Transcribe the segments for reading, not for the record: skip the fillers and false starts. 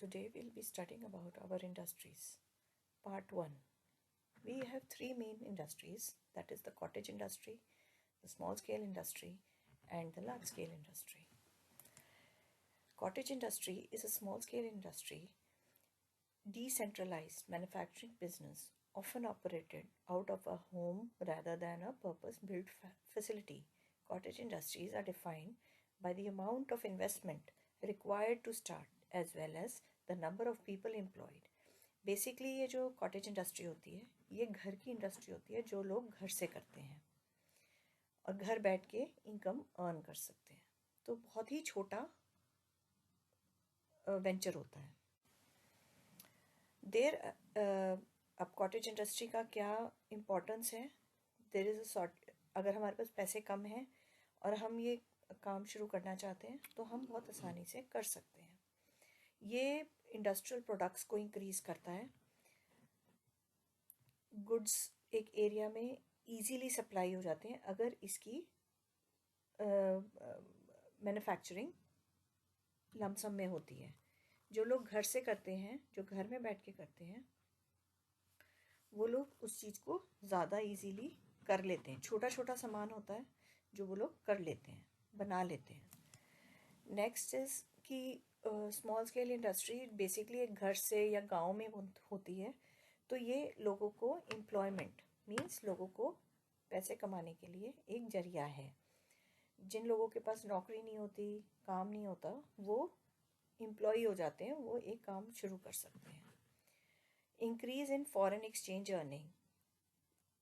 Today we'll be studying about our industries. Part 1. We have three main industries, that is the cottage industry, the small scale industry and the large scale industry. Cottage industry is a small scale industry, decentralized manufacturing business often operated out of a home rather than a purpose-built facility. Cottage industries are defined by the amount of investment required to start as well as the number of people employed. Basically ये जो cottage industry होती है ये घर की industry होती है जो लोग घर से करते हैं और घर बैठ के इनकम अर्न कर सकते हैं, तो बहुत ही छोटा वेंचर होता है। देर अब कॉटेज इंडस्ट्री का क्या इम्पोर्टेंस है? देर इज़ अ सॉर्ट, अगर हमारे पास पैसे कम हैं और हम ये काम शुरू करना चाहते हैं तो हम बहुत आसानी से कर सकते हैं। ये इंडस्ट्रियल प्रोडक्ट्स को इंक्रीज़ करता है। गुड्स एक एरिया में इजीली सप्लाई हो जाते हैं अगर इसकी मैन्युफैक्चरिंग लमसम में होती है। जो लोग घर से करते हैं, जो घर में बैठ के करते हैं, वो लोग उस चीज़ को ज़्यादा इजीली कर लेते हैं। छोटा छोटा सामान होता है जो वो लोग कर लेते हैं, बना लेते हैं। नेक्स्ट इज़ कि स्मॉल स्केल इंडस्ट्री बेसिकली एक घर से या गांव में होती है, तो ये लोगों को एम्प्लॉयमेंट मीन्स लोगों को पैसे कमाने के लिए एक जरिया है। जिन लोगों के पास नौकरी नहीं होती, काम नहीं होता, वो एम्प्लॉय हो जाते हैं, वो एक काम शुरू कर सकते हैं। Increase in foreign exchange earning,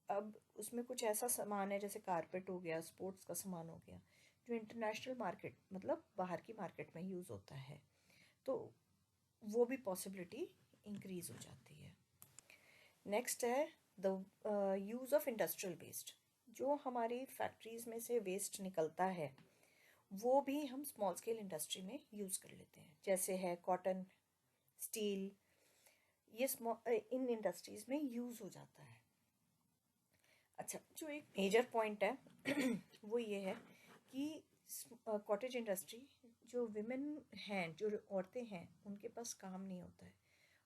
अब उसमें कुछ ऐसा सामान है जैसे कारपेट हो गया, स्पोर्ट्स का सामान हो गया, जो इंटरनेशनल मार्केट मतलब बाहर की मार्केट में यूज़ होता है, तो वो भी पॉसिबिलिटी इंक्रीज़ हो जाती है। नेक्स्ट है the use of industrial waste, जो हमारी फैक्ट्रीज़ में से वेस्ट निकलता है वो भी हम स्मॉल स्केल इंडस्ट्री में यूज़ कर लेते हैं। जैसे है कॉटन, स्टील, ये इन इंडस्ट्रीज़ में यूज़ हो जाता है। अच्छा, जो एक मेजर पॉइंट है वो ये है कि कॉटेज इंडस्ट्री, जो विमेन हैं, जो औरतें हैं, उनके पास काम नहीं होता है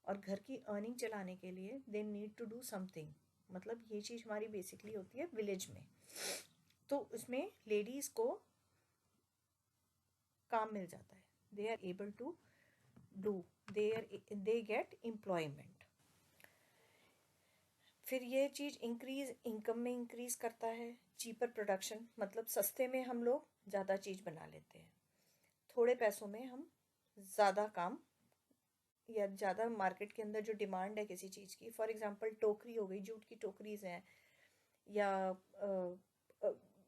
और घर की अर्निंग चलाने के लिए they need to do something. मतलब ये चीज़ हमारी बेसिकली होती है विलेज में, तो उसमें लेडीज़ को काम मिल जाता है। They are able to do, they get employment. फिर ये चीज़ इनकम में इंक्रीज़ करता है। चीपर प्रोडक्शन, मतलब सस्ते में हम लोग ज़्यादा चीज़ बना लेते हैं, थोड़े पैसों में हम ज़्यादा काम, या ज़्यादा मार्केट के अंदर जो डिमांड है किसी चीज़ की, फॉर एग्जांपल टोकरी हो गई, जूट की टोकरीज हैं, या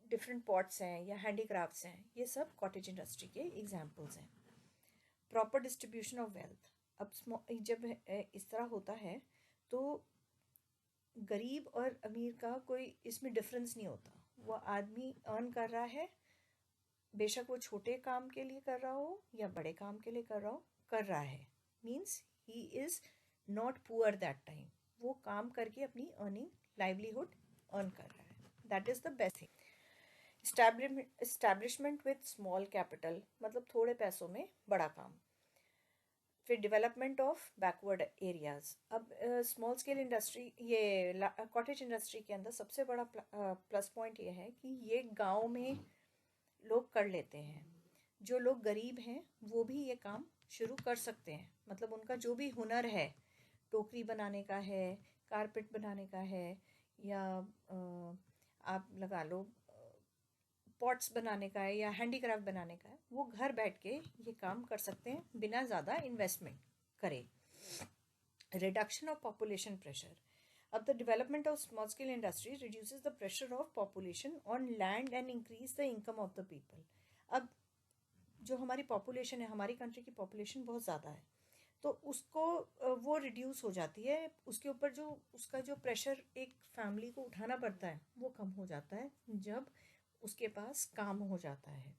डिफरेंट पॉट्स हैं, या हैंडीक्राफ्ट्स हैं, ये सब कॉटेज इंडस्ट्री के एग्जांपल्स हैं। प्रॉपर डिस्ट्रीब्यूशन ऑफ वेल्थ, अब जब इस तरह होता है तो गरीब और अमीर का कोई इसमें डिफरेंस नहीं होता। वो आदमी अर्न कर रहा है, बेशक वो छोटे काम के लिए कर रहा हो या बड़े काम के लिए कर रहा है, means he is not poor that time. वो काम करके अपनी अर्निंग, लाइवलीहुड अर्न कर रहा है। That is the best thing. Establishment with small capital, मतलब थोड़े पैसों में बड़ा काम। फिर डेवलपमेंट ऑफ बैकवर्ड एरियाज़, अब स्मॉल स्केल इंडस्ट्री, ये कॉटेज इंडस्ट्री के अंदर सबसे बड़ा प्लस पॉइंट ये है कि ये गांव में लोग कर लेते हैं। जो लोग गरीब हैं वो भी ये काम शुरू कर सकते हैं, मतलब उनका जो भी हुनर है, टोकरी बनाने का है, कारपेट बनाने का है, या आप लगा लो पॉट्स बनाने का है, या हैंडीक्राफ्ट बनाने का है, वो घर बैठ के ये काम कर सकते हैं बिना ज़्यादा इन्वेस्टमेंट करे। रिडक्शन ऑफ पॉपुलेशन प्रेशर, अब the development of small scale industry reduces the pressure of population on land and increase the income of the people. अब जो हमारी पॉपुलेशन है, हमारी कंट्री की पॉपुलेशन बहुत ज़्यादा है, तो उसको वो रिड्यूस हो जाती है, उसके ऊपर जो उसका जो प्रेशर एक फैमिली को उठाना पड़ता है वो कम हो जाता है जब उसके पास काम हो जाता है।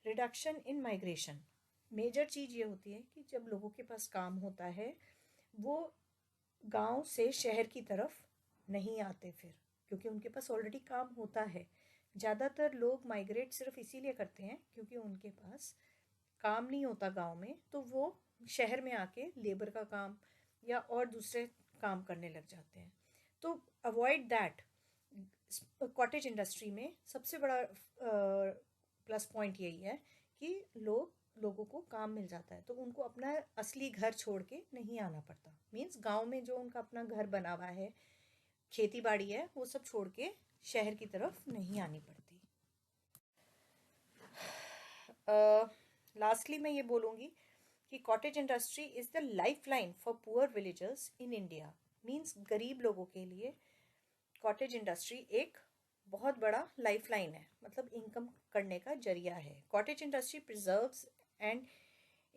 रिडक्शन इन माइग्रेशन, मेजर चीज़ ये होती है कि जब लोगों के पास काम होता है वो गांव से शहर की तरफ नहीं आते फिर, क्योंकि उनके पास ऑलरेडी काम होता है। ज़्यादातर लोग माइग्रेट सिर्फ इसीलिए करते हैं क्योंकि उनके पास काम नहीं होता गांव में तो वो शहर में आके लेबर का काम या और दूसरे काम करने लग जाते हैं। तो अवॉइड दैट, कॉटेज इंडस्ट्री में सबसे बड़ा प्लस पॉइंट यही है कि लोगों को काम मिल जाता है, तो उनको अपना असली घर छोड़ के नहीं आना पड़ता। मीन्स गांव में जो उनका अपना घर बना हुआ है, खेती बाड़ी है, वो सब छोड़ के शहर की तरफ नहीं आनी पड़ती। लास्टली मैं ये बोलूँगी कि cottage industry is the life line for poor villagers in India. Means गरीब लोगों के लिए कॉटेज इंडस्ट्री एक बहुत बड़ा लाइफ लाइन है, मतलब इनकम करने का जरिया है। Cottage industry preserves and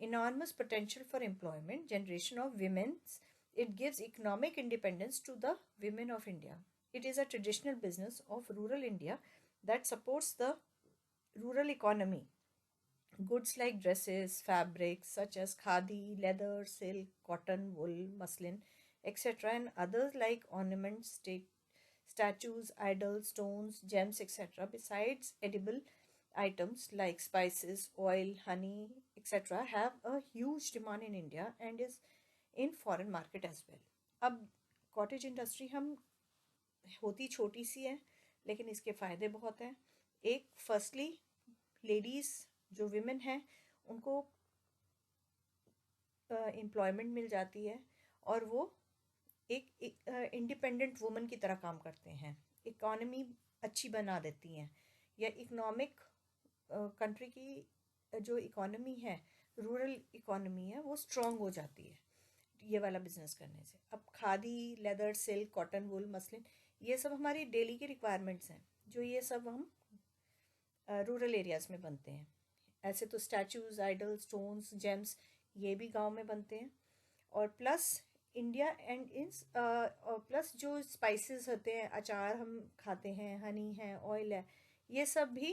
enormous potential for employment generation of women's. It gives economic independence to the women of India. It is a traditional business of rural India that supports the rural economy. Goods like dresses, fabrics such as khadi, leather, silk, cotton, wool, muslin, etc., and others like ornaments, statues, idols, stones, gems, etc., besides edible items like spices, oil, honey, etc., have a huge demand in India and is in foreign market as well. अब cottage industry हम होती छोटी सी है, लेकिन इसके फ़ायदे बहुत हैं। एक, फर्स्टली लेडीज़ जो विमेन हैं उनको एम्प्लॉयमेंट मिल जाती है और वो एक इंडिपेंडेंट वुमन की तरह काम करते हैं, इकॉनमी अच्छी बना देती हैं, या इकोनॉमिक कंट्री की जो इकॉनमी है, रूरल इकॉनमी है, वो स्ट्रॉन्ग हो जाती है ये वाला बिजनेस करने से। अब खादी, लेदर, सिल्क, कॉटन, वूल, मसलिन, ये सब हमारी डेली की रिक्वायरमेंट्स हैं, जो ये सब हम रूरल एरियाज़ में बनते हैं। ऐसे तो स्टैचूज़, आइडल, स्टोन्स, जेम्स, ये भी गांव में बनते हैं। और प्लस इंडिया एंड इस प्लस जो स्पाइसेस होते हैं, अचार हम खाते हैं, हनी है, ऑयल है, ये सब भी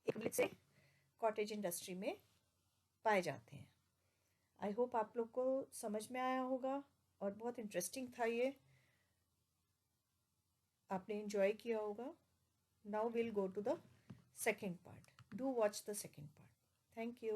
एक से कॉटेज इंडस्ट्री में पाए जाते हैं। आई होप आप लोग को समझ में आया होगा और बहुत इंटरेस्टिंग था ये, आपने एंजॉय किया होगा। Now will go to the second part. Do watch the second part. Thank you.